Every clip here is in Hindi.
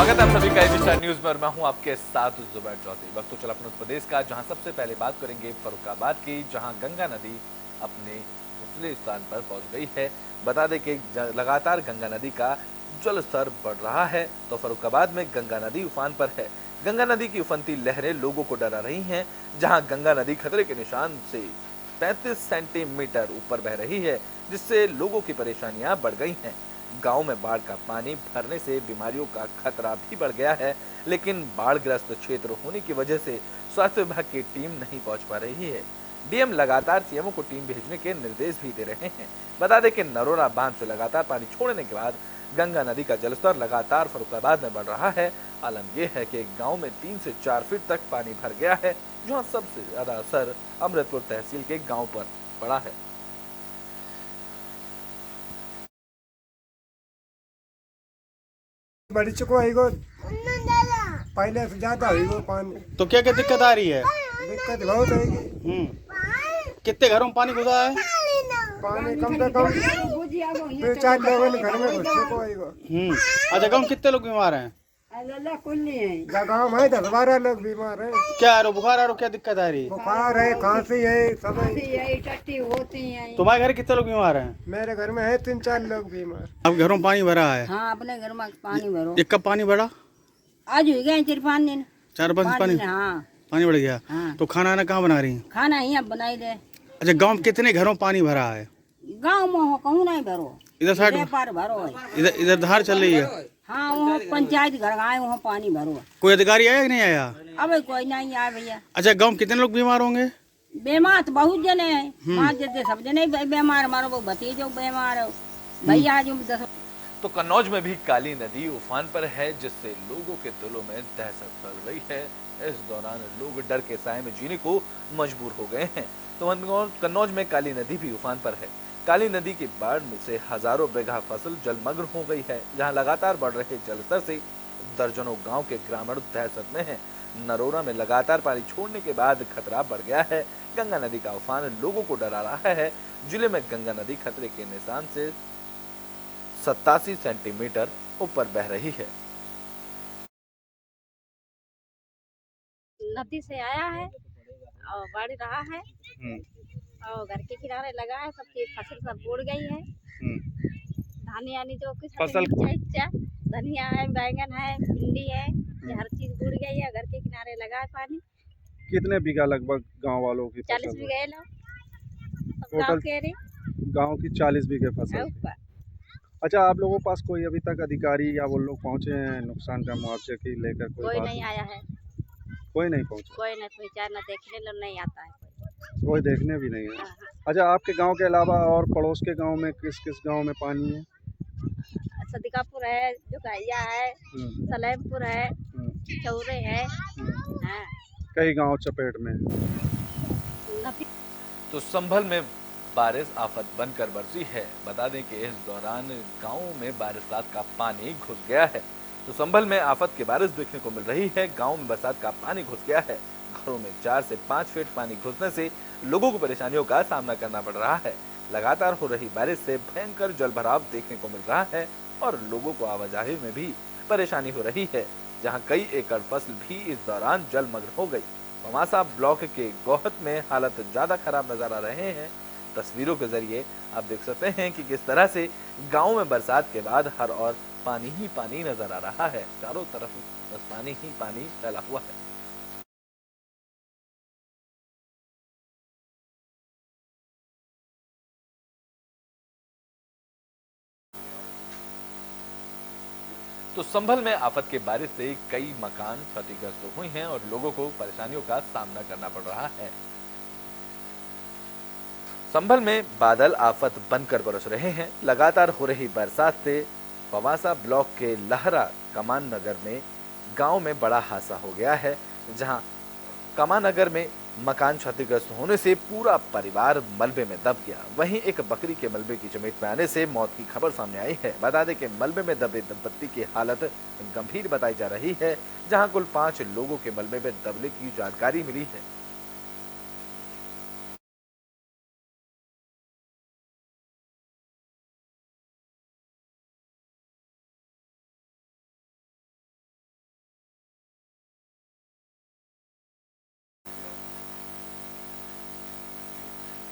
स्वागत है आप सभी का एबी स्टार न्यूज में और मैं हूं आपके साथ जुबैर चौधरी। वक्त तो चला अपने उत्तर प्रदेश का, जहां सबसे पहले बात करेंगे फर्रुखाबाद की, जहां गंगा नदी अपने उछले स्थान पर पहुंच गई है। बता दें कि लगातार गंगा नदी का जल स्तर बढ़ रहा है, तो फर्रुखाबाद में गंगा नदी उफान पर है। गंगा नदी की उफनती लहरें लोगों को डरा रही हैं, जहां गंगा नदी खतरे के निशान से 35 सेंटीमीटर ऊपर बह रही है, जिससे लोगों की परेशानियां बढ़ गई हैं। गांव में बाढ़ का पानी भरने से बीमारियों का खतरा भी बढ़ गया है, लेकिन बाढ़ग्रस्त क्षेत्र होने की वजह से स्वास्थ्य विभाग की टीम नहीं पहुंच पा रही है। डीएम लगातार सीएमओ को टीम भेजने के निर्देश भी दे रहे हैं। बता दें कि नरोरा बांध से लगातार पानी छोड़ने के बाद गंगा नदी का जलस्तर लगातार फर्रुखाबाद में बढ़ रहा है। आलम यह है कि गांव में 3 से 4 फीट तक पानी भर गया है, जहां सबसे ज्यादा असर अमृतपुर तहसील के गांव पर पड़ा है। बढ़ चुको है गो, पहले से ज्यादा है गो पानी। तो क्या क्या दिक्कत आ रही है? दिक्कत बहुत है। कितने घरों में पानी घुसा है? पानी कम से कम 2-4 लोगों ने घर में घुस चुको है गो। अच्छा, गाँव में कितने लोग बीमार हैं? गाँव में 10-12 लोग बीमार हैं। क्या आ रहा, बुखार आ रहा, क्या दिक्कत आ रही है? बुखार है, खांसी है, सब है। तुम्हारे घर कितने लोग बीमार हैं? मेरे घर में है 3-4 लोग बीमार। अब घरों में पानी भरा है? हाँ, अपने घर में पानी भरो। ये कब पानी बढ़ा? आज हो गया 4-5 दिन। 4-5 पानी? हाँ, पानी बढ़ गया। हाँ। तो खाना आना कहाँ बना रही हैं? खाना ही अब बनाई दे। अच्छा, गाँव में कितने घरों में पानी भरा है? गाँव में हो कहूँ नहीं भरो, इधर साइड इधर पार भरो है। इधर इधर धार चल रही है। हाँ, वहाँ पंचायत घर आए वहाँ पानी भरो। कोई अधिकारी आया कि नहीं आया? अब कोई नहीं आया भैया। अच्छा, गाँव में कितने लोग बीमार होंगे? बीमार तो बहुत जने हैं, माँ जैसे सब जने बीमार, हमारो वो भतीजो बीमार हो, भैया जो 10। तो कन्नौज में भी काली नदी उफान पर है, जिससे लोगों के दिलों में दहशत फैल रही है। इस दौरान लोग डर के साए में जीने को मजबूर हो गए हैं। तो कन्नौज में काली नदी भी उफान पर है। काली नदी की बाढ़ में से हजारों बीघा फसल जलमग्न हो गई है, जहां लगातार बढ़ रहे जलस्तर से दर्जनों गांव के ग्रामीण दहशत में हैं। नरोरा में लगातार पानी छोड़ने के बाद खतरा बढ़ गया है। गंगा नदी का उफान लोगों को डरा रहा है। जिले में गंगा नदी खतरे के निशान से 87 सेंटीमीटर ऊपर बह रही है। नदी से आया है और बढ़ रहा है और घर के किनारे लगा है, सबकी फसल सब बुड़ गई है। धनिया जो कुछ फसल धनिया है, बैंगन है, भिंडी है, ये हर चीज बुड़ गई है। घर के किनारे लगा है पानी। कितने बीघा लगभग गाँव वालों की 40 फसल? बीघे लो टोटल के गाँव की 40 बीघे फसल। ऊपर अच्छा, आप लोगों के पास कोई अभी तक अधिकारी या वो लोग पहुँचे हैं नुकसान का मुआवजे की लेकर? कोई नहीं आया है, कोई नहीं पहुँचा? कोई न पहचान न देखने लो नहीं आता है कोई देखने भी नहीं है। हाँ, अच्छा, आपके गांव के अलावा और पड़ोस के गांव में किस किस गांव में पानी है? सदिकापुर है, जुकाइया है, सलेमपुर है, चौरे है। हाँ। कई गांव चपेट में है। तो संभल में बारिश आफत बनकर बरसी है। बता दें कि इस दौरान गांव में बारिश का पानी घुस गया है। तो संभल में आफत की बारिश देखने को मिल रही है। गांव में बरसात का पानी घुस गया है। घरों में 4 से 5 फीट पानी घुसने से लोगों को परेशानियों का सामना करना पड़ रहा है। लगातार हो रही बारिश से भयंकर जलभराव देखने को मिल रहा है और लोगों को आवाजाही में भी परेशानी हो रही है, जहां कई एकड़ फसल भी इस दौरान जलमग्न हो गई। पवासा ब्लॉक के गोहत में हालत ज्यादा खराब नजर आ रहे हैं। तस्वीरों के जरिए आप देख सकते हैं कि किस तरह से गांव में बरसात के बाद हर ओर पानी ही पानी नजर आ रहा है। चारों तरफ बस पानी ही पानी फैला हुआ है। तो संभल में आफत के बारिश से कई मकान क्षतिग्रस्त हुए हैं और लोगों को परेशानियों का सामना करना पड़ रहा है। संभल में बादल आफत बनकर बरस रहे हैं। लगातार हो रही बरसात से पवासा ब्लॉक के लहरा कमान नगर में गांव में बड़ा हादसा हो गया है, जहां कमान नगर में मकान क्षतिग्रस्त होने से पूरा परिवार मलबे में दब गया। वहीं एक बकरी के मलबे की चपेट में आने से मौत की खबर सामने आई है। बता दें कि मलबे में दबे दंपत्ति की हालत गंभीर बताई जा रही है, जहां कुल 5 लोगों के मलबे में दबने की जानकारी मिली है।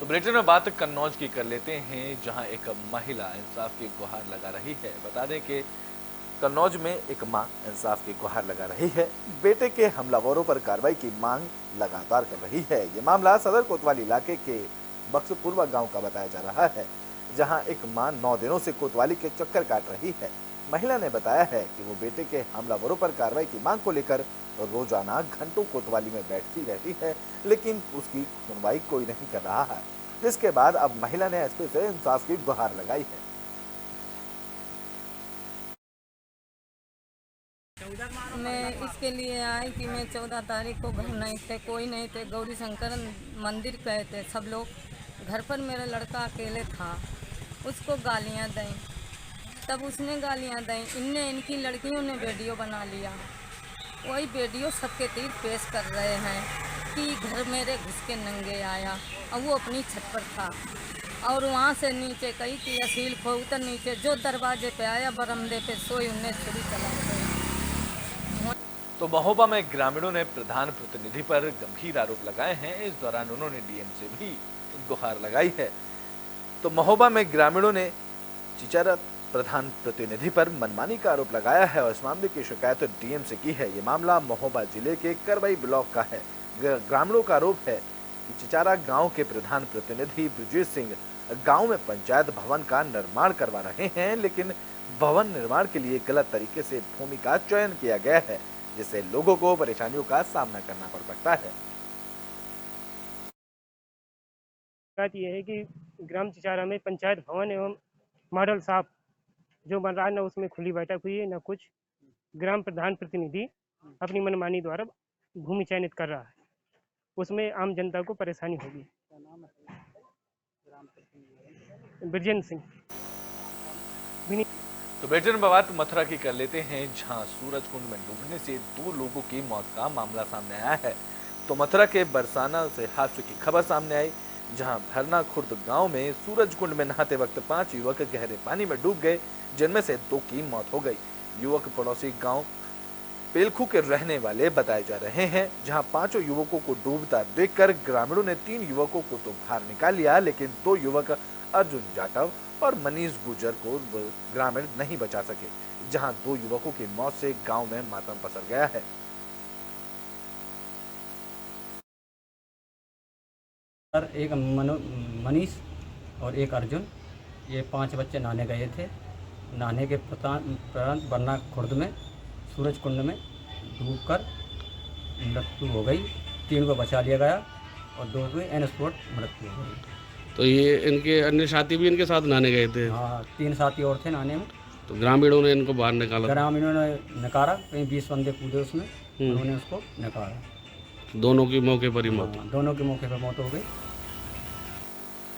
तो बुलेटिन में बात कन्नौज की कर लेते हैं, जहां एक महिला इंसाफ की गुहार लगा रही है। बता दें कि कन्नौज में एक मां इंसाफ की गुहार लगा रही है। बेटे के हमलावरों पर कार्रवाई की मांग लगातार कर रही है। ये मामला सदर कोतवाली इलाके के बक्सपुरवा गांव का बताया जा रहा है, जहां एक मां 9 दिनों से कोतवाली के चक्कर काट रही है। महिला ने बताया है कि वो बेटे के हमलावरों पर कार्रवाई की मांग को लेकर रोजाना घंटों कोतवाली में बैठती रहती है, लेकिन उसकी सुनवाई कोई नहीं कर रहा है, जिसके बाद अब महिला ने एसपी से इंसाफ की गुहार लगाई है। मैं इसके लिए आई कि मैं 14 तारीख को घर नहीं थे, कोई नहीं थे, गौरी शंकर मंदिर गए थे सब लोग। घर पर मेरा लड़का अकेले था, उसको गालियां दी, तब उसने गालियां दी, इनकी लड़कियों ने वीडियो बना लिया। वही वीडियो सबके तीर पेश कर रहे हैं कि घर मेरे घुस के नंगे आया और वो अपनी छत पर था और वहाँ से नीचे कही कि असील खो उतर नीचे, जो दरवाजे पे आया बरामदे पे सोई, उन्हें छुरी चला गई। तो महोबा में ग्रामीणों ने प्रधान प्रतिनिधि पर गंभीर आरोप लगाए हैं। इस दौरान उन्होंने डीएम से भी गुहार लगाई है। तो महोबा में ग्रामीणों ने चिचारा प्रधान प्रतिनिधि पर मनमानी का आरोप लगाया है और इस मामले की शिकायत डीएम से की है। ये मामला महोबा जिले के करवई ब्लॉक का है। ग्रामीणों का आरोप है कि चिचारा गांव के प्रधान प्रतिनिधि ब्रजेश सिंह गांव में पंचायत भवन का निर्माण करवा रहे हैं, लेकिन भवन निर्माण के लिए गलत तरीके से भूमि का चयन किया गया है, जिससे लोगों को परेशानियों का सामना करना पड़ सकता है। बात यह है कि ग्राम चिचारा में पंचायत भवन एवं मॉडल शॉप जो बन रहा है, न उसमें खुली बैठक हुई है, न कुछ ग्राम प्रधान प्रतिनिधि अपनी मनमानी द्वारा भूमि चयनित कर रहा है, उसमें आम जनता को परेशानी होगी। ब्रजेंद्र सिंह। तो बेटे में बात मथुरा की कर लेते हैं, जहां सूरज कुंड में डूबने से 2 लोगों की मौत का मामला सामने आया है। तो मथुरा के बरसाना से हादसे की खबर सामने आई, जहां भरना खुर्द गांव में सूरज कुंड में नहाते वक्त 5 युवक गहरे पानी में डूब गए, जिनमें से 2 की मौत हो गई। युवक पड़ोसी गांव पेलखू के रहने वाले बताए जा रहे हैं, जहां 5 युवकों को डूबता देखकर ग्रामीणों ने 3 युवकों को तो बाहर निकाल लिया, लेकिन 2 युवक अर्जुन जाटव और मनीष गुजर को ग्रामीण नहीं बचा सके, जहां 2 युवकों की मौत से गांव में मातम पसर गया है। एक मनीष और एक अर्जुन, ये 5 बच्चे नहाने गए थे। नहाने के उपरांत बरना खुर्द में सूरज कुंड में डूबकर मृत्यु हो गई। 3 को बचा लिया गया और 2 की ऑन स्पॉट मृत्यु हो गई। तो ये इनके अन्य साथी भी इनके साथ नहाने गए थे? हाँ, 3 साथी और थे नहाने में। तो ग्रामीणों ने इनको बाहर निकाला? ग्रामीणों ने निकाला, कहीं 20 बंदे कूदे उसमें, उन्होंने उसको निकाला। दोनों की मौके पर ही मौत? दोनों के मौके पर मौत हो गई।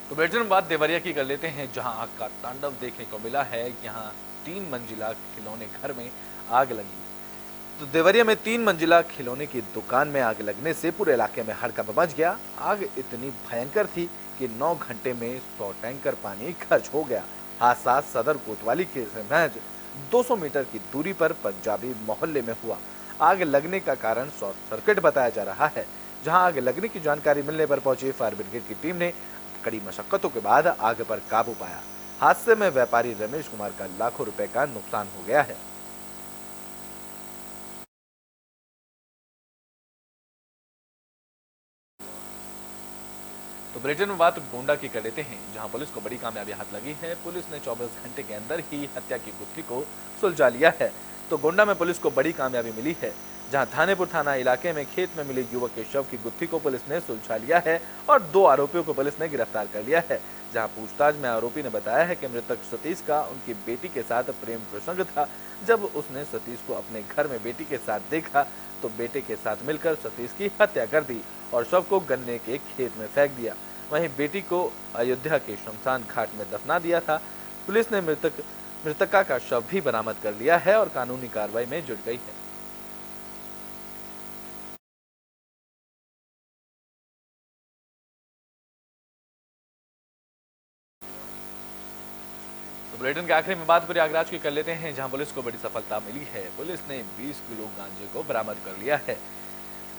तो बेटे में बात देवरिया की कर लेते हैं, जहां आग का तांडव देखने को मिला है। यहाँ 3 मंजिला खिलौने घर में आग लगी। तो देवरिया में 3 मंजिला खिलौने की दुकान में आग लगने से पूरे इलाके में हड़कंप मच गया। आग इतनी भयंकर थी कि 9 घंटे में 100 टैंकर पानी खर्च हो गया। हादसा सदर कोतवाली के महज 200 मीटर की दूरी पर पंजाबी मोहल्ले में हुआ। आग लगने का कारण शॉर्ट सर्किट बताया जा रहा है। जहां आग लगने की जानकारी मिलने पर पहुंची फायर ब्रिगेड की टीम ने कड़ी मशक्कतों के बाद आग पर काबू पाया। हादसे में व्यापारी रमेश कुमार का लाखों रुपए का नुकसान हो गया है। तो बुलेटिन में बात गोंडा की कर लेते हैं, जहां पुलिस को बड़ी कामयाबी हाथ लगी है। पुलिस ने 24 घंटे के अंदर ही हत्या की गुत्थी को सुलझा लिया है। तो गोंडा में पुलिस को बड़ी कामयाबी मिली है, जहां थानेपुर थाना इलाके में खेत में मिले युवक के शव की गुत्थी को पुलिस ने सुलझा लिया है और 2 आरोपियों को पुलिस ने गिरफ्तार कर लिया है। जहां पूछताछ में आरोपी ने बताया है कि मृतक सतीश का उनकी बेटी के साथ प्रेम प्रसंग था। जब उसने सतीश को अपने घर में बेटी के साथ देखा तो बेटे के साथ मिलकर सतीश की हत्या कर दी और शव को गन्ने के खेत में फेंक दिया। वहीं बेटी को अयोध्या के शमशान घाट में दफना दिया था। पुलिस ने मृतका का शव भी बरामद कर लिया है और कानूनी कार्रवाई में जुट गई है। तो बुलेटिन के आखिरी में बात प्रयागराज की कर लेते हैं, जहां पुलिस को बड़ी सफलता मिली है। पुलिस ने 20 किलो गांजे को बरामद कर लिया है।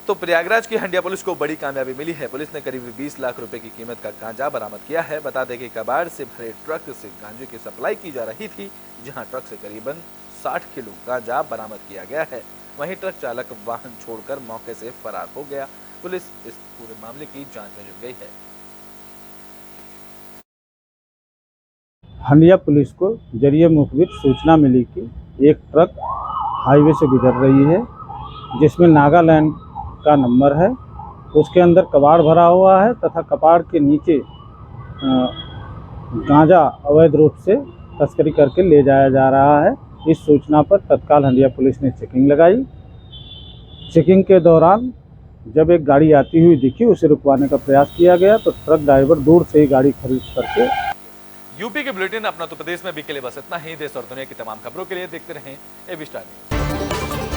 तो प्रयागराज की हंडिया पुलिस को बड़ी कामयाबी मिली है। पुलिस ने करीब 20 लाख रुपए की कीमत का गांजा बरामद किया है। बता दें कि कबाड़ से भरे ट्रक से गांजे की सप्लाई की जा रही थी, जहां ट्रक से करीबन 60 किलो गांजा बरामद किया गया है। वहीं ट्रक चालक वाहन छोड़कर मौके से फरार हो गया। पुलिस इस पूरे मामले की जांच में जुट गई है। हंडिया पुलिस को जरिए मुखबिर सूचना मिली कि एक ट्रक हाईवे से गुजर रही है, जिसमें नागालैंड का नंबर है। उसके अंदर कबाड़ भरा हुआ है तथा कबाड़ के नीचे गांजा अवैध रूप से तस्करी करके ले जाया जा रहा है। इस सूचना पर तत्काल हंडिया पुलिस ने चेकिंग लगाई। चेकिंग के दौरान जब एक गाड़ी आती हुई दिखी, उसे रुकवाने का प्रयास किया गया तो ट्रक ड्राइवर दूर से ही गाड़ी खरीद करके यूपी के बुलेटिन अपना उत्तर प्रदेश में भी के लिए बस इतना ही। देश और दुनिया की तमाम खबरों के लिए देखते रहें एबी स्टार न्यूज।